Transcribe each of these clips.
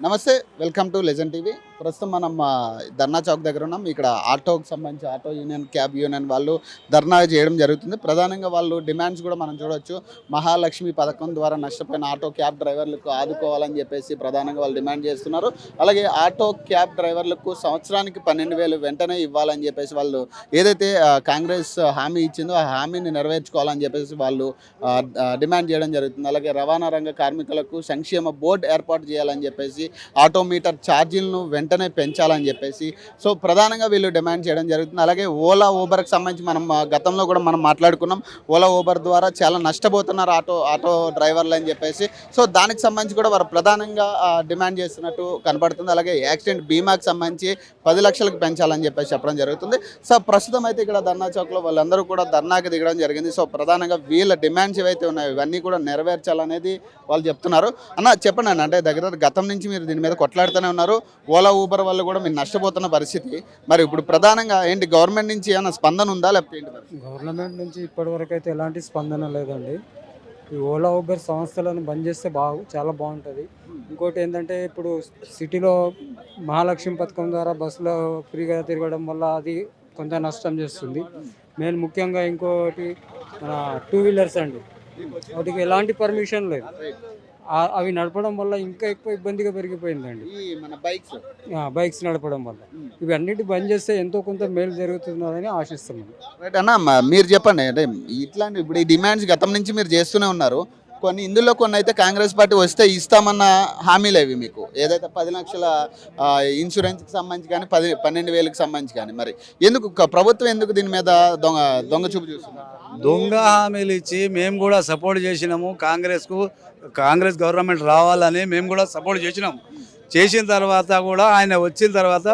నమస్తే, welcome to legend TV. ప్రస్తుతం మనం ధర్నా చౌక్ దగ్గర ఉన్నాం. ఇక్కడ ఆటోకి సంబంధించి ఆటో యూనియన్, క్యాబ్ యూనియన్ వాళ్ళు ధర్నా చేయడం జరుగుతుంది. ప్రధానంగా వాళ్ళు డిమాండ్స్ కూడా మనం చూడొచ్చు. మహాలక్ష్మి పథకం ద్వారా నష్టపోయిన ఆటో క్యాబ్ డ్రైవర్లకు ఆదుకోవాలని చెప్పేసి ప్రధానంగా వాళ్ళు డిమాండ్ చేస్తున్నారు. అలాగే ఆటో క్యాబ్ డ్రైవర్లకు సంవత్సరానికి 12,000 వెంటనే ఇవ్వాలని చెప్పేసి వాళ్ళు ఏదైతే కాంగ్రెస్ హామీ ఇచ్చిందో ఆ హామీని నెరవేర్చుకోవాలని చెప్పేసి వాళ్ళు డిమాండ్ చేయడం జరుగుతుంది. అలాగే రవాణా రంగ కార్మికులకు సంక్షేమ బోర్డు ఏర్పాటు చేయాలని చెప్పేసి, ఆటోమీటర్ ఛార్జీలను వెంటనే పెంచాలని చెప్పేసి సో ప్రధానంగా వీళ్ళు డిమాండ్ చేయడం జరుగుతుంది. అలాగే ఓలా ఊబర్కి సంబంధించి మనం గతంలో కూడా మనం మాట్లాడుకున్నాం. ఓలా ఊబర్ ద్వారా చాలా నష్టపోతున్నారు ఆటో డ్రైవర్లు అని చెప్పేసి. సో దానికి సంబంధించి కూడా వారు ప్రధానంగా డిమాండ్ చేస్తున్నట్టు కనపడుతుంది. అలాగే యాక్సిడెంట్ బీమాకి సంబంధించి 10 లక్షలకు పెంచాలని చెప్పేసి చెప్పడం జరుగుతుంది. సో ప్రస్తుతం అయితే ఇక్కడ ధర్నా చౌక్లో వాళ్ళందరూ కూడా ధర్నాకి దిగడం జరిగింది. సో ప్రధానంగా వీళ్ళ డిమాండ్స్ ఏవైతే ఉన్నాయో ఇవన్నీ కూడా నెరవేర్చాలనేది వాళ్ళు చెప్తున్నారు. అన్న చెప్పండి అన్న, అంటే దగ్గర గతం నుంచి మీరు దీని మీద కొట్లాడుతూనే ఉన్నారు. ఓలా ఊబర్ వల్ల కూడా మీరు నష్టపోతున్న పరిస్థితి. మరి ఇప్పుడు ప్రధానంగా ఏంటి, గవర్నమెంట్ నుంచి ఏమైనా స్పందన ఉందా లేకపోతే ఏంటి? గవర్నమెంట్ నుంచి ఇప్పటివరకు అయితే ఎలాంటి స్పందన లేదండి. ఈ ఓలా ఊబర్ సంస్థలను బంద్ చేస్తే చాలా బాగుంటుంది. ఇంకోటి ఏంటంటే ఇప్పుడు సిటీలో మహాలక్ష్మి పథకం ద్వారా బస్సులో ఫ్రీగా తిరగడం వల్ల అది కొంత నష్టం చేస్తుంది. మెయిన్ ముఖ్యంగా ఇంకోటి మన 2 వీలర్స్ అండి, వాటికి ఎలాంటి పర్మిషన్ లేదు. అవి నడపడం వల్ల ఇంకా ఎక్కువ ఇబ్బందిగా పెరిగిపోయిందండి. మన బైక్స్ నడపడం వల్ల ఇవన్నిటి బంద్ చేస్తే ఎంతో కొంత మేలు జరుగుతుందని ఆశిస్తున్నాం. రైట్ అన్న, మీరు చెప్పండి. అంటే ఇట్లాంటి ఇప్పుడు ఈ డిమాండ్స్ గతం నుంచి మీరు చేస్తూనే ఉన్నారు. ఇందులో కొన్ని అయితే కాంగ్రెస్ పార్టీ వస్తే ఇస్తామన్న హామీలు అవి మీకు ఏదైతే 10 లక్షల ఇన్సూరెన్స్కి సంబంధించి కానీ 12,000కి సంబంధించి కానీ, మరి ఎందుకు ప్రభుత్వం ఎందుకు దీని మీద దొంగ చూపు చూస్తున్నారు? దొంగ హామీలు ఇచ్చి మేము కూడా సపోర్ట్ చేసినాము. కాంగ్రెస్ గవర్నమెంట్ రావాలని మేము కూడా సపోర్ట్ చేసినాము. చేసిన తర్వాత కూడా ఆయన వచ్చిన తర్వాత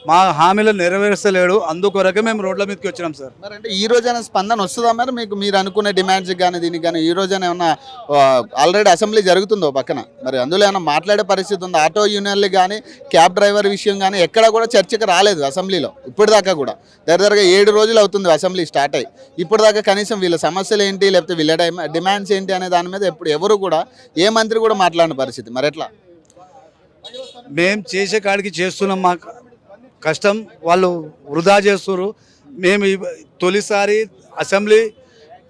మా హామీలు నెరవేర్చలేడు. అందుకొరకే మేము రోడ్ల మీదకి వచ్చినాం సార్. మరి అంటే ఈ రోజైనా స్పందన వస్తుందా మరి మీకు, మీరు అనుకునే డిమాండ్స్ కానీ దీనికి కానీ? ఈ రోజైనా ఏమన్నా ఆల్రెడీ అసెంబ్లీ జరుగుతుందో పక్కన, మరి అందులో ఏమన్నా మాట్లాడే పరిస్థితి ఉందా? ఆటో యూనియన్లు కానీ క్యాబ్ డ్రైవర్ విషయం కానీ ఎక్కడా కూడా చర్చకు రాలేదు అసెంబ్లీలో ఇప్పటిదాకా కూడా. దగ్గరగా 7 రోజులు అవుతుంది అసెంబ్లీ స్టార్ట్ అయ్యి. ఇప్పటిదాకా కనీసం వీళ్ళ సమస్యలు ఏంటి లేకపోతే వీళ్ళ డిమాండ్స్ ఏంటి అనే దాని మీద ఎవరు కూడా ఏ మంత్రి కూడా మాట్లాడిన పరిస్థితి. మరి ఎట్లా? మేము చేసే కాడికి చేస్తున్నాం. మా కష్టం వాళ్ళు వృధా చేస్తున్నారు. మేము తొలిసారి అసెంబ్లీ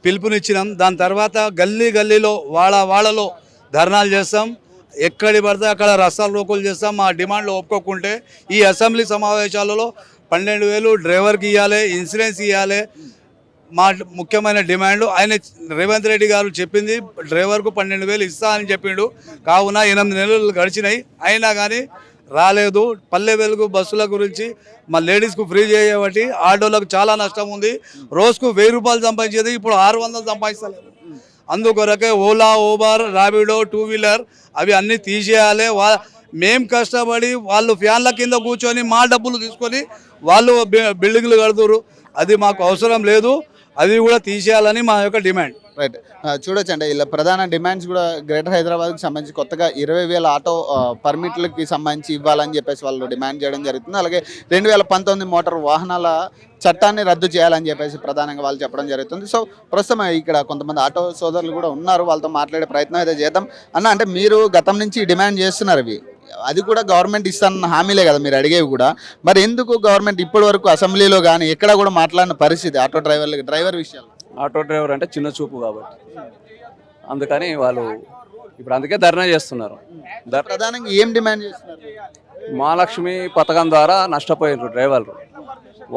పిలుపునిచ్చినాం. దాని తర్వాత గల్లీలో వాళ్ళలో ధర్నాలు చేస్తాం. ఎక్కడి పడితే అక్కడ రస్తాలు రోకులు చేస్తాం. మా డిమాండ్లు ఒప్పుకోకుంటే ఈ అసెంబ్లీ సమావేశాలలో 12,000 డ్రైవర్కి ఇవ్వాలి, ఇన్సూరెన్స్ ఇవ్వాలి. మా ముఖ్యమైన డిమాండ్. ఆయన రేవంత్ రెడ్డి గారు చెప్పింది డ్రైవర్కు 12,000 ఇస్తా అని చెప్పిండు. కావున 8 నెలలు గడిచినాయి, అయినా కానీ రాలేదు. పల్లె వెలుగు బస్సుల గురించి మా లేడీస్కు ఫ్రీ చేయబట్టి ఆటోలకు చాలా నష్టం ఉంది. రోజుకు 1,000 రూపాయలు సంపాదించేది ఇప్పుడు 600 సంపాదిస్తలేదు. అందుకొరకే ఓలా, ఊబర్, ర్యాపిడో, 2 వీలర్ అవి అన్నీ తీసేయాలి. మేం కష్టపడి వాళ్ళు ఫ్యాన్ల కింద కూర్చొని మా డబ్బులు తీసుకొని వాళ్ళు బిల్డింగ్లు కడుతున్నారు. అది మాకు అవసరం లేదు. అది కూడా తీసేయాలని మా యొక్క డిమాండ్. రైట్, చూడొచ్చండి. ఇలా ప్రధాన డిమాండ్స్ కూడా గ్రేటర్ హైదరాబాద్కి సంబంధించి కొత్తగా 20,000 ఆటో పర్మిట్లకి సంబంధించి ఇవ్వాలని చెప్పేసి వాళ్ళు డిమాండ్ చేయడం జరుగుతుంది. అలాగే 2019 మోటార్ వాహనాల చట్టాన్ని రద్దు చేయాలని చెప్పేసి ప్రధానంగా వాళ్ళు చెప్పడం జరుగుతుంది. సో ప్రస్తుతం ఇక్కడ కొంతమంది ఆటో సోదరులు కూడా ఉన్నారు, వాళ్ళతో మాట్లాడే ప్రయత్నం అయితే చేద్దాం. అన్న, అంటే మీరు గతం నుంచి డిమాండ్ చేస్తున్నారు ఇవి, అది కూడా గవర్నమెంట్ ఇస్తానన్న హామీలే కదా మీరు అడిగేవి కూడా. మరి ఎందుకు గవర్నమెంట్ ఇప్పటి వరకు అసెంబ్లీలో కానీ ఎక్కడ కూడా మాట్లాడిన పరిస్థితి ఆటో డ్రైవర్ విషయాలు? ఆటో డ్రైవర్ అంటే చిన్న చూపు కాబట్టి అందుకని వాళ్ళు ఇప్పుడు అందుకే ధర్నా చేస్తున్నారు. ప్రధానంగా ఏం డిమాండ్ చేస్తున్నారు? మహాలక్ష్మి పథకం ద్వారా నష్టపోయినారు డ్రైవర్లు,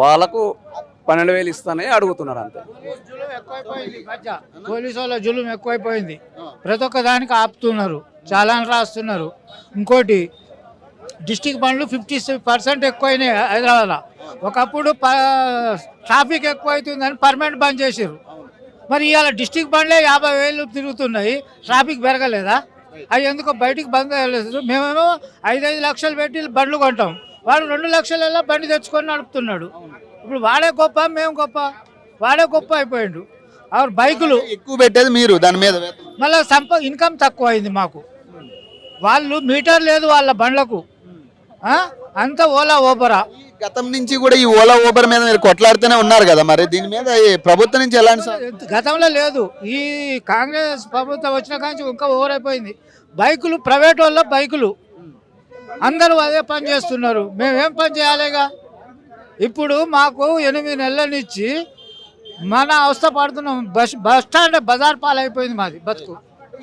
వాళ్ళకు 12,000 ఇస్తానే అడుగుతున్నారు అంతే. పోలీసు వాళ్ళ జులుం ఎక్కువైపోయింది. ప్రతి ఒక్క దానికి ఆపుతున్నారు, చాలాన్ రాస్తున్నారు. ఇంకోటి డిస్టిక్ బండ్లు 50% ఎక్కువైనాయి హైదరాబాద్లో. ఒకప్పుడు ట్రాఫిక్ ఎక్కువ అవుతుందని పర్మనెంట్ బంద్ చేసారు. మరి ఇవాళ డిస్టిక్ బండ్లే 50,000 తిరుగుతున్నాయి, ట్రాఫిక్ పెరగలేదా? అవి ఎందుకో బయటికి బంద్ అయ్యలేదు. మేమేమో 5 లక్షలు పెట్టి బండ్లు కొంటాం, వాడు 2 లక్షలలో బండి తెచ్చుకొని నడుపుతున్నాడు. ఇప్పుడు వాడే గొప్ప మేము గొప్ప? వాడే గొప్ప అయిపోయిండు. బైకులు ఎక్కువ పెట్టేది మీరు, దాని మీద మళ్ళీ ఇన్కమ్ తక్కువ అయింది మాకు. వాళ్ళు మీటర్ లేదు వాళ్ళ బండ్లకు, అంతా ఓలా ఊబరా. గతం నుంచి కూడా ఈ ఓలా ఊబర్ మీద మీరు కొట్లాడుతూనే ఉన్నారు కదా, మరి దీని మీద ప్రభుత్వం నుంచి ఎలాంటి? గతంలో లేదు, ఈ కాంగ్రెస్ ప్రభుత్వం వచ్చిన కానీ ఇంకా ఓవర్ అయిపోయింది. బైకులు ప్రైవేట్ వాళ్ళ బైకులు అందరూ అదే పని చేస్తున్నారు. మేమేం పని చేయాలిగా? ఇప్పుడు మాకు 8 నెలలనిచ్చి మన అవస్థ పడుతున్నాం. బస్ స్టాండ్ బజార్ పాలైపోయింది మాది బతుకు.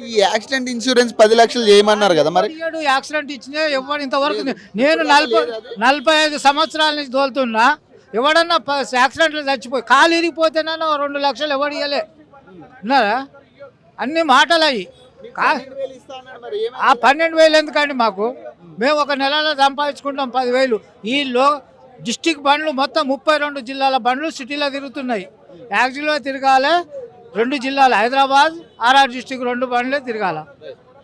ఈ యాక్సిడెంట్ ఇన్సూరెన్స్ 10 లక్షలు చేయమన్నారు కదా మరి. 17 యాక్సిడెంట్ ఇచ్చినా ఎవరు ఇంతవరకు నేను 45 సంవత్సరాల నుంచి తోలుతున్నా. ఎవడన్నా యాక్సిడెంట్లు చచ్చిపోయి కాలు ఇరిగిపోతేనన్నా 2 లక్షలు ఎవడు ఇవ్వలే ఉన్నారా? అన్ని మాటలు అయ్యి ఆ 12,000 ఎందుకండి మాకు? మేము ఒక నెలలో సంపాదించుకుంటాం 10,000. ఈ డిస్టిక్ బండ్లు మొత్తం 32 జిల్లాల బండ్లు సిటీలో తిరుగుతున్నాయి. యాక్చువల్గా తిరగాలి 2 జిల్లాలు, హైదరాబాద్ ఆర్ఆర్ డిస్టిక్ 2 బండ్లే తిరగాల.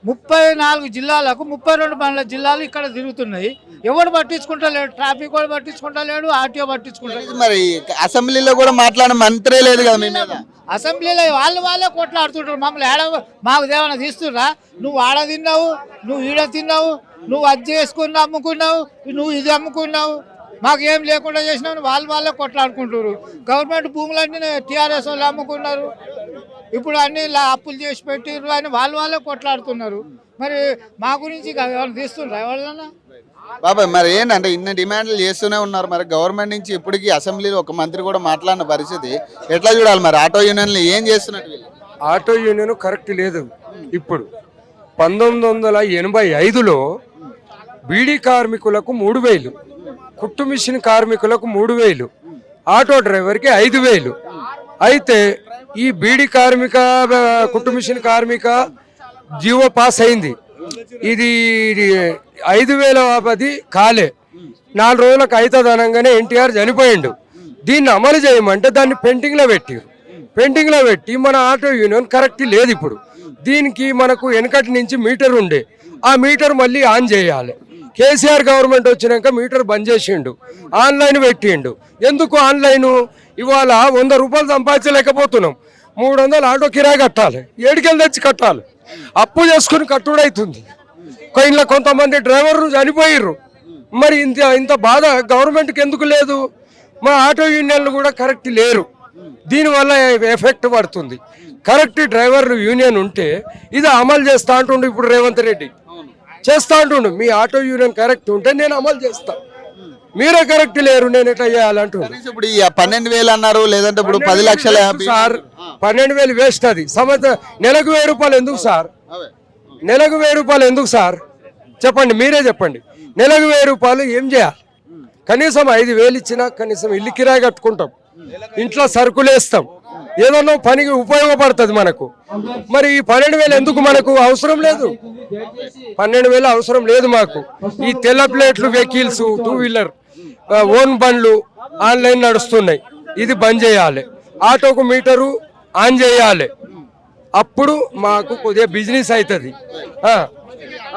34 జిల్లాలకు 32 జిల్లాలు ఇక్కడ తిరుగుతున్నాయి. ఎవడు పట్టించుకుంటలేడు, ట్రాఫిక్ కూడా పట్టించుకుంటలేడు, ఆర్టీఓ పట్టించుకుంటలేడు. మరి అసెంబ్లీలో కూడా మాట్లాడిన మంత్రే లేదు కదా మీ మీద. అసెంబ్లీలో వాళ్ళే కొట్లాడుతుంటారు. మమ్మల్ని మాకు దేవన తీస్తుర్రా? నువ్వు ఆడ తిన్నావు, నువ్వు ఈడ తిన్నావు, నువ్వు అది చేసుకుని అమ్ముకున్నావు, నువ్వు ఇది అమ్ముకున్నావు, మాకు ఏం లేకుండా చేసినావు. వాళ్ళే కొట్లాడుకుంటారు. గవర్నమెంట్ భూములన్నీ టీఆర్ఎస్ వాళ్ళు అమ్ముకున్నారు. ఇప్పుడు అన్ని అప్పులు చేసి పెట్టిర్రు అని వాళ్ళే కొట్లాడుతున్నారు. మరి మా గురించి ఎవరు తీస్తుండ్రా ఎవరన్నా? బాబాయ్ మరి ఏంటంటే ఇన్ని డిమాండ్లు చేస్తూనే ఉన్నారు. మరి గవర్నమెంట్ నుంచి ఇప్పటికీ అసెంబ్లీలో ఒక మంత్రి కూడా మాట్లాడిన పరిస్థితి ఎట్లా చూడాలి? మరి ఆటో యూనియన్లు ఏం చేస్తున్నట్టు వీళ్ళు? ఆటో యూనియన్ కరెక్ట్ లేదు. ఇప్పుడు 1985లో బీడీ కార్మికులకు 3,000, కుట్టు మిషన్ కార్మికులకు 3,000, ఆటో డ్రైవర్కి 5,000. అయితే ఈ బీడీ కార్మిక కుట్టు మిషన్ కార్మిక జీవో పాస్ అయింది. ఇది 5,000 కాలే. 4 రోజులకు అవుతుంది అనగానే ఎన్టీఆర్ చనిపోయిండు. దీన్ని అమలు చేయమంటే దాన్ని పెండింగ్లో పెట్టారు. పెండింగ్లో పెట్టి మన ఆటో యూనియన్ కరెక్ట్ లేదు. ఇప్పుడు దీనికి మనకు వెనకటి నుంచి మీటర్ ఉండే, ఆ మీటర్ మళ్ళీ ఆన్ చేయాలి. కేసీఆర్ గవర్నమెంట్ వచ్చినాక మీటర్ బంద్ చేసిండు, ఆన్లైన్ పెట్టిండు. ఎందుకు ఆన్లైను? ఇవాళ 100 రూపాయలు సంపాదించలేకపోతున్నాం. 300 ఆటో కిరాయి కట్టాలి, ఏడుకెళ్ళి తెచ్చి కట్టాలి, అప్పు చేసుకుని కట్టుడవుతుంది. ఇంట్లో కొంతమంది డ్రైవర్లు చనిపోయిర్రు. మరి ఇంత బాధ గవర్నమెంట్కి ఎందుకు లేదు? మా ఆటో యూనియన్లు కూడా కరెక్ట్ లేరు. దీనివల్ల ఎఫెక్ట్ పడుతుంది. కరెక్ట్ డ్రైవర్లు యూనియన్ ఉంటే ఇది అమలు చేస్తా అంటుండు. ఇప్పుడు రేవంత్ రెడ్డి చేస్తా అంటుండు. మీ ఆటో యూనియన్ కరెక్ట్ ఉంటే నేను అమలు చేస్తా, మీరే కరెక్ట్ లేరు, నేను ఎట్లా చేయాలంటుండు. ఇప్పుడు 12,000 అన్నారు, లేదంటే ఇప్పుడు 10 లక్షల సార్ 12,000 వేస్ట్. అది సంవత్సరం నెలకు 1,000 రూపాయలు ఎందుకు సార్? నెలకు 1,000 రూపాయలు ఎందుకు సార్? చెప్పండి, మీరే చెప్పండి. నెలకు 1,000 రూపాయలు ఏం చేయాలి? కనీసం 5,000 ఇచ్చినా కనీసం ఇల్లు కిరాయి కట్టుకుంటాం, ఇంట్లో సరుకులు వేస్తాం, ఏదన్నా పనికి ఉపయోగపడుతుంది మనకు. మరి ఈ 12,000 ఎందుకు? మనకు అవసరం లేదు. 12,000 అవసరం లేదు మాకు. ఈ తెల్ల ప్లేట్లు వెహికల్స్, 2 వీలర్ ఓన్ బండ్లు ఆన్లైన్ నడుస్తున్నాయి, ఇది బంద్ చేయాలి. ఆటోకు మీటరు ఆన్ చేయాలి, అప్పుడు మాకు కొద్దిగా బిజినెస్ అవుతుంది.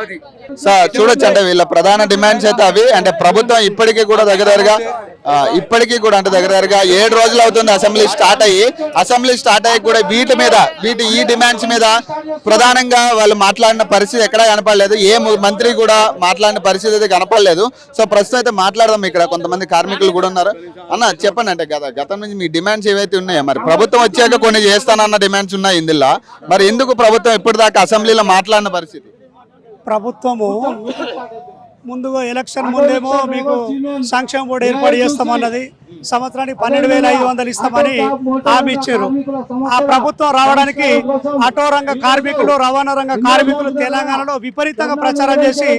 అది సార్ చూడొచ్చు. అంటే వీళ్ళ ప్రధాన డిమాండ్స్ అయితే అవి. అంటే ప్రభుత్వం ఇప్పటికీ కూడా దగ్గరగా 7 రోజులు అవుతుంది అసెంబ్లీ స్టార్ట్ అయ్యి కూడా ఈ డిమాండ్స్ మీద ప్రధానంగా వాళ్ళు మాట్లాడిన పరిస్థితి ఎక్కడా కనపడలేదు. ఏ మంత్రి కూడా మాట్లాడిన పరిస్థితి అయితే కనపడలేదు. సో ప్రస్తుతం అయితే మాట్లాడదాం. ఇక్కడ కొంతమంది కార్మికులు కూడా ఉన్నారు. అన్న చెప్పండి, అంటే గతం నుంచి మీ డిమాండ్స్ ఏవైతే ఉన్నాయో, మరి ప్రభుత్వం వచ్చాక కొన్ని చేస్తానన్న డిమాండ్స్ ఉన్నాయి ఇందులో, మరి ఎందుకు ప్రభుత్వం ఇప్పటిదాకా అసెంబ్లీలో మాట్లాడిన పరిస్థితి? ప్రభుత్వము ముందుగా ఎలక్షన్ ముందేమో మీకు సంక్షేమ బోర్డు ఏర్పాటు చేస్తామన్నది, సంవత్సరానికి 12,500 ఇస్తామని హామీ ఇచ్చారు. ఆ ప్రభుత్వం రావడానికి ఆటో రంగ కార్మికులు, రవాణా రంగ కార్మికులు తెలంగాణలో విపరీతంగా ప్రచారం చేసి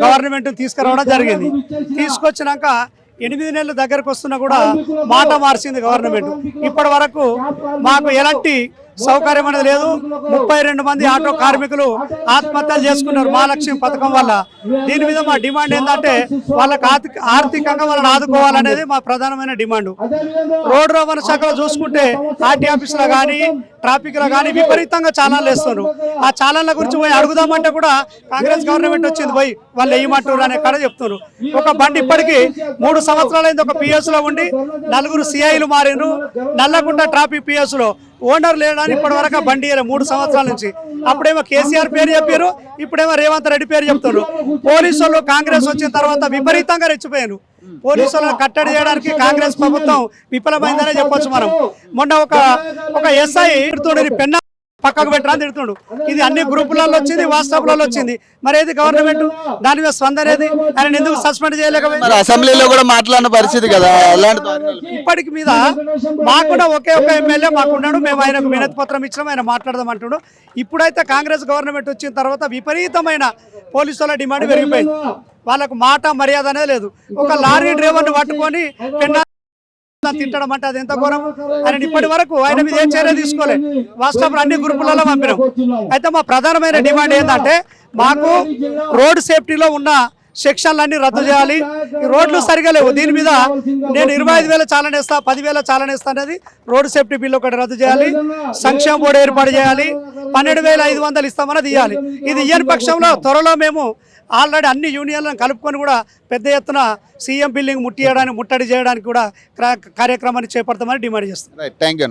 గవర్నమెంట్ తీసుకురావడం జరిగింది. తీసుకొచ్చినాక 8 నెలలు దగ్గరకు వస్తున్నా కూడా మాట మార్చింది గవర్నమెంట్. ఇప్పటి వరకు మాకు ఎలాంటి సౌకర్యం అనేది లేదు. 32 మంది ఆటో కార్మికులు ఆత్మహత్యలు చేసుకున్నారు మహాలక్ష్మి పథకం వల్ల. దీని మీద మా డిమాండ్ ఏంటంటే వాళ్ళకి ఆర్థికంగా వాళ్ళని ఆదుకోవాలనేది మా ప్రధానమైన డిమాండ్. రోడ్డు రవాణా శాఖలో చూసుకుంటే ఆర్టీ ఆఫీసులో కానీ ట్రాఫిక్లో కానీ విపరీతంగా చాలాన్లు వేస్తున్నారు. ఆ చాలాన్ల గురించి పోయి అడుగుదామంటే కూడా కాంగ్రెస్ గవర్నమెంట్ వచ్చింది పోయి వాళ్ళు వేయమంటారు అనే కాడ చెప్తున్నారు. ఒక బండి ఇప్పటికీ 3 సంవత్సరాలైంది ఒక పిఎస్లో ఉండి 4 సిఐలు మారినరు. నల్లగుంట ట్రాఫిక్ పిఎస్లో ఓనర్ లేడని ఇప్పటి వరకు బండి 3 సంవత్సరాల నుంచి. అప్పుడేమో కేసీఆర్ పేరు చెప్పారు, ఇప్పుడేమో రేవంత్ రెడ్డి పేరు చెప్తున్నారు. పోలీసు వాళ్ళు కాంగ్రెస్ వచ్చిన తర్వాత విపరీతంగా రెచ్చిపోయారు. పోలీసు వాళ్ళని కట్టడి చేయడానికి కాంగ్రెస్ ప్రభుత్వం విఫలమైందనే చెప్పొచ్చు మనం. మొన్న ఒక ఎస్ఐ పెన్నా పక్కకు పెట్టరా అని తిడుతుండు. ఇది అన్ని గ్రూపులలో వచ్చింది, వాట్సాప్లలో వచ్చింది. మరి ఏది గవర్నమెంట్ దాని మీద స్పందన ఏది? ఆయన ఎందుకు సస్పెండ్ చేయలేకపోయింది? మరి అసెంబ్లీలో కూడా మాట్లాడిన పరిస్థితి కదా అలాంటి దారుణాలు. ఇప్పటికి మీద మాకు కూడా ఒకే ఒక ఎమ్మెల్యే మాకున్నాడు, మేము ఆయనకు వినతి పత్రం ఇచ్చినాం, ఆయన మాట్లాడదాం అంటున్నాడు. ఇప్పుడైతే కాంగ్రెస్ గవర్నమెంట్ వచ్చిన తర్వాత విపరీతమైన పోలీసుల డిమాండ్ పెరిగిపోయింది. వాళ్ళకు మాట మర్యాద అనేది లేదు. ఒక లారీ డ్రైవర్ని పట్టుకొని తిట్టడం అంటే అది ఎంత ఘోరం. ఆయన ఇప్పటి వరకు ఆయన మీద ఏం చర్య తీసుకోలేదు. వాట్సాప్ అన్ని గ్రూపులలో పంపినాం. అయితే మా ప్రధానమైన డిమాండ్ ఏంటంటే మాకు రోడ్ సేఫ్టీలో ఉన్న సెక్షన్లన్నీ రద్దు చేయాలి. ఈ రోడ్లు సరిగా లేవు. దీని మీద నేను 25,000 చాలన వేస్తా, 10,000 చాలన వేస్తా అనేది రోడ్ సేఫ్టీ బిల్ ఒకటి రద్దు చేయాలి. సంక్షేమ బోర్డు ఏర్పాటు చేయాలి. 12,500 ఇస్తామన్నది ఇవ్వాలి. ఇది ఇయ్యని పక్షంలో త్వరలో మేము ఆల్రెడీ అన్ని యూనియన్లను కలుపుకొని కూడా పెద్ద ఎత్తున సీఎం బిల్డింగ్ ముట్టడి చేయడానికి కూడా కార్యక్రమాన్ని చేపడతామని డిమాండ్ చేస్తాం. Right, thank you.